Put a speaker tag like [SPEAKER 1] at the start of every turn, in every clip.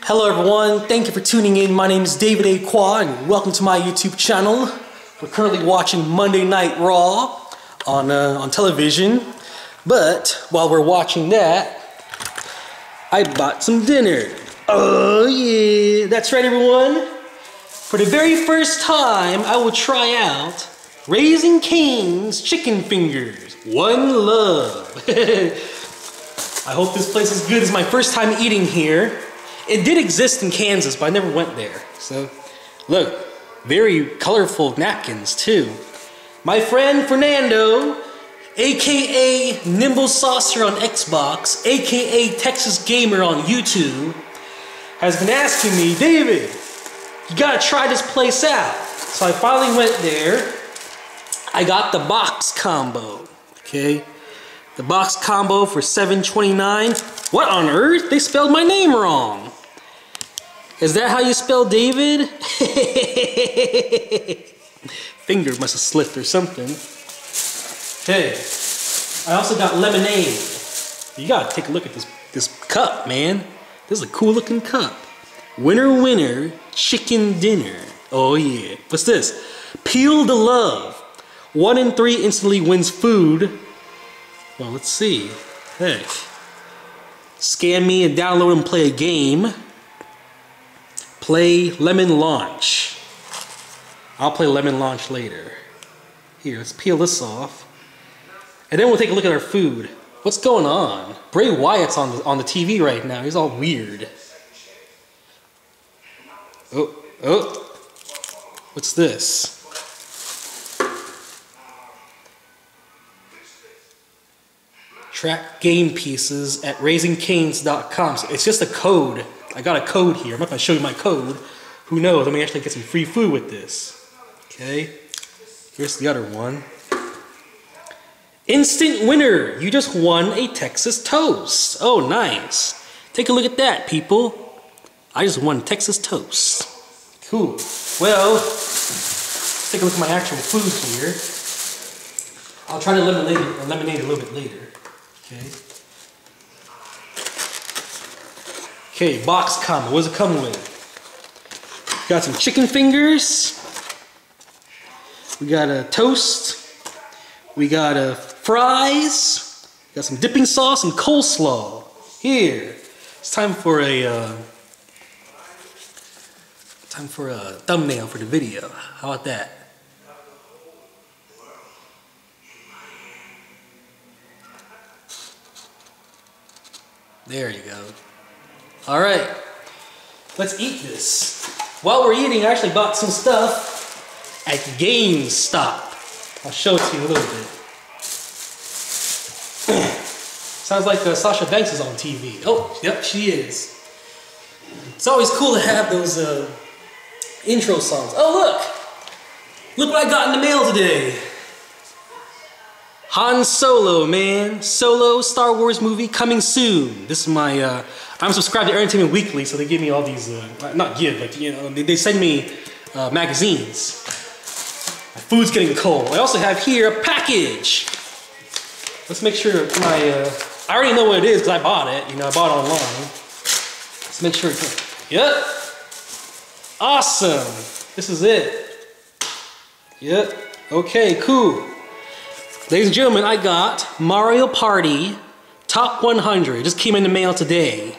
[SPEAKER 1] Hello everyone, thank you for tuning in. My name is David A. Qua and welcome to my YouTube channel. We're currently watching Monday Night Raw on television. But while we're watching that, I bought some dinner. Oh yeah, that's right everyone. For the very first time, I will try out Raising Cane's chicken fingers. One love. I hope this place is good. It's my first time eating here. It did exist in Kansas, but I never went there. So, look, very colorful napkins too. My friend Fernando, aka Nimble Saucer on Xbox, aka Texas Gamer on YouTube, has been asking me, David, you gotta try this place out. So I finally went there. I got the box combo, okay? The box combo for $7.29. What on earth? They spelled my name wrong. Is that how you spell David? Finger must have slipped or something. Hey, I also got lemonade. You gotta take a look at this cup, man. This is a cool looking cup. Winner, winner, chicken dinner. Oh yeah. What's this? Peel the love. 1 in 3 instantly wins food. Well, let's see. Hey. Scan me and download and play a game. Play Lemon Launch. I'll play Lemon Launch later. Here, let's peel this off. And then we'll take a look at our food. What's going on? Bray Wyatt's on the TV right now. He's all weird. Oh. What's this? Track game pieces at raisingcanes.com. So it's just a code. I got a code here. I'm not going to show you my code. Who knows? I may actually get some free food with this. Okay. Here's the other one. Instant winner. You just won a Texas toast. Oh, nice. Take a look at that, people. I just won Texas toast. Cool. Well, let's take a look at my actual food here. I'll try to eliminate a little bit later. Okay. Okay, box combo. What does it come with? Got some chicken fingers. We got a toast. We got a fries. Got some dipping sauce and coleslaw. Here. It's time for a thumbnail for the video. How about that? There you go. All right, let's eat this. While we're eating, I actually bought some stuff at GameStop. I'll show it to you a little bit. Sounds like Sasha Banks is on TV. Oh, yep, she is. It's always cool to have those intro songs. Oh, look! Look what I got in the mail today. Han Solo, man. Solo, Star Wars movie coming soon. This is my, I'm subscribed to Entertainment Weekly, so they give me all these, not give, but you know, they send me magazines. My food's getting cold. I also have here a package. Let's make sure my, I already know what it is because I bought it. You know, I bought it online. Let's make sure it's, yep. Awesome. This is it. Yep. Okay, cool. Ladies and gentlemen, I got Mario Party Top 100. Just came in the mail today.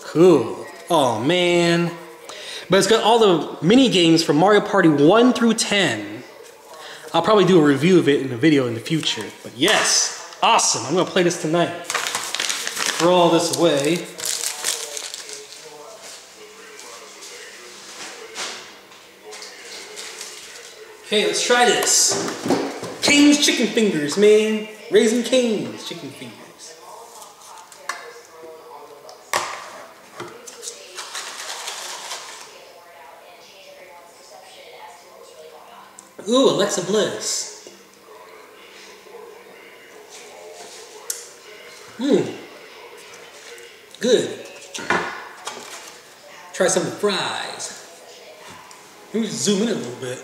[SPEAKER 1] Cool. Oh man. But it's got all the mini games from Mario Party 1 through 10. I'll probably do a review of it in a video in the future. But yes, awesome. I'm gonna play this tonight. Throw all this away. Okay, let's try this. Cane's chicken fingers, man. Raising Cane's chicken fingers. Ooh, Alexa Bliss. Good. Try some of the fries. Let me just zoom in a little bit.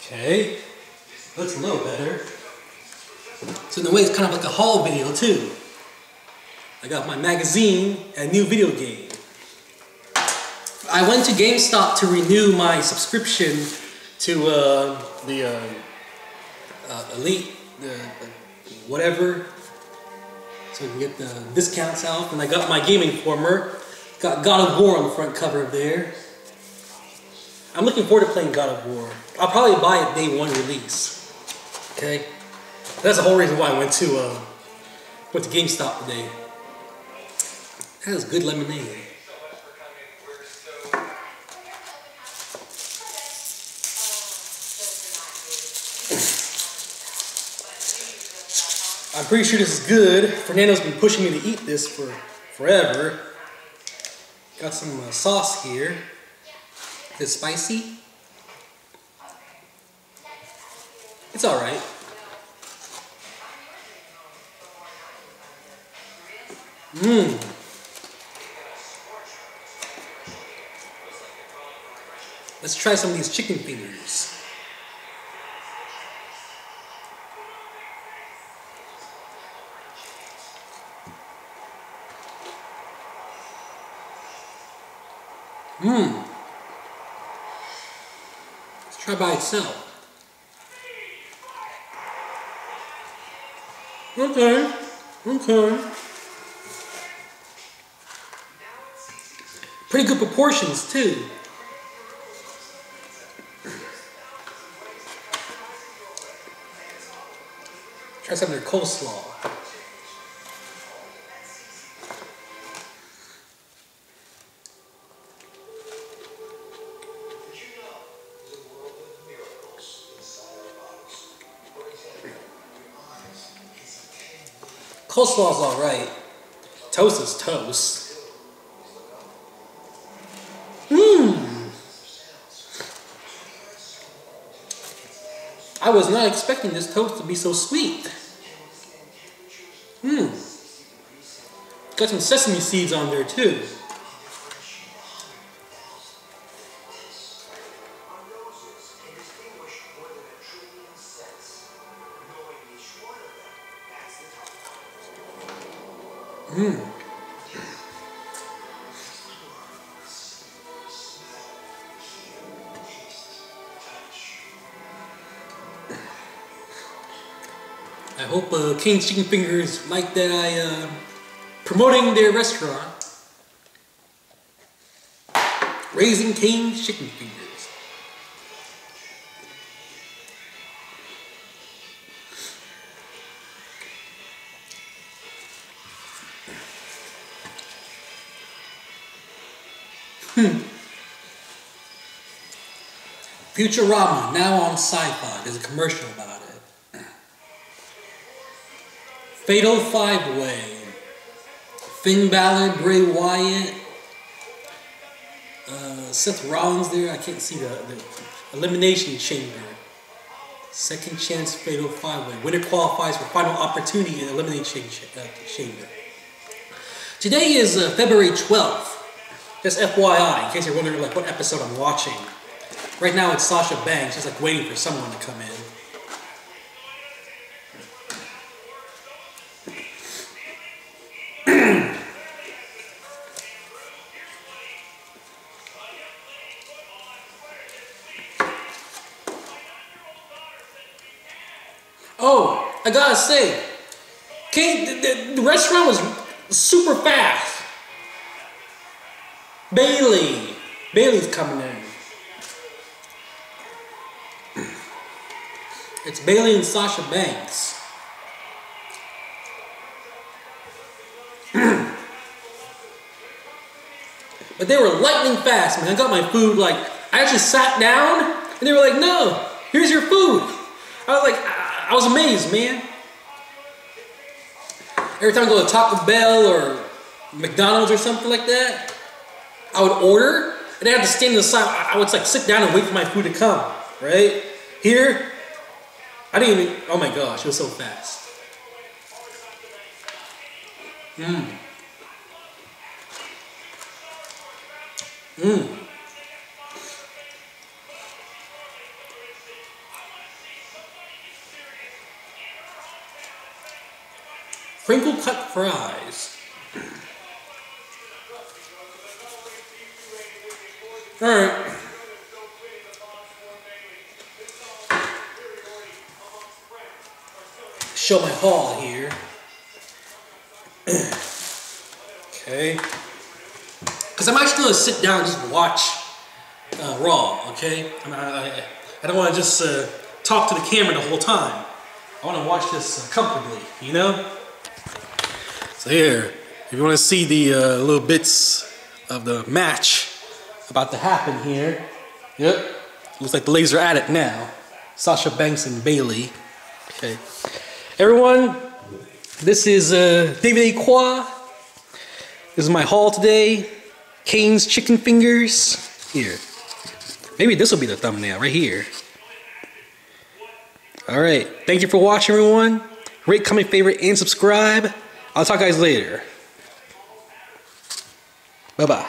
[SPEAKER 1] Okay, looks a little better. So in a way, it's kind of like a haul video too. I got my magazine and new video game. I went to GameStop to renew my subscription to the Elite, whatever, so I can get the discounts out. And I got my Game Informer. Got God of War on the front cover there. I'm looking forward to playing God of War. I'll probably buy it day one release. Okay, that's the whole reason why I went to GameStop today. That is good lemonade. I'm pretty sure this is good. Fernando's been pushing me to eat this for forever. Got some sauce here. Is it spicy? It's alright. Let's try some of these chicken fingers. Let's try by itself. Okay. Pretty good proportions too. Try some of their coleslaw. Coleslaw's alright. Toast is toast. I was not expecting this toast to be so sweet. Got some sesame seeds on there too. I hope King's Chicken Fingers like that I promoting their restaurant. Raising King's Chicken Fingers. Futurama, now on Sci-Fi. There's a commercial about it. Fatal Five-Way. Finn Balor, Bray Wyatt, Seth Rollins there. I can't see the Elimination Chamber. Second chance Fatal Five-Way. Winner qualifies for final opportunity in Elimination Chamber. Today is February 12th. Just FYI, in case you're wondering like what episode I'm watching. Right now it's Sasha Banks, just like waiting for someone to come in. Oh, I gotta say, the restaurant was super fast. Bailey's coming in. It's Bailey and Sasha Banks. But they were lightning fast, man. I got my food, like, I actually sat down, and they were like, no, here's your food. I was like, I was amazed, man. Every time I go to Taco Bell or McDonald's or something like that, I would order, and I had to stand on the side. I would like sit down and wait for my food to come, right? Here, I didn't even, oh my gosh, it was so fast. Crinkle cut fries. Alright. Show my haul here. Okay. Because I'm actually going to sit down and just watch Raw, okay? I don't want to just talk to the camera the whole time. I want to watch this comfortably, you know? So here, if you want to see the little bits of the match about to happen here. Yep. Looks like the ladies are at it now. Sasha Banks and Bailey. Okay. Everyone, this is David A. Qua. This is my haul today. Cane's chicken fingers. Here. Maybe this will be the thumbnail right here. Alright. Thank you for watching, everyone. Rate, comment, favorite, and subscribe. I'll talk to you guys later. Bye-bye.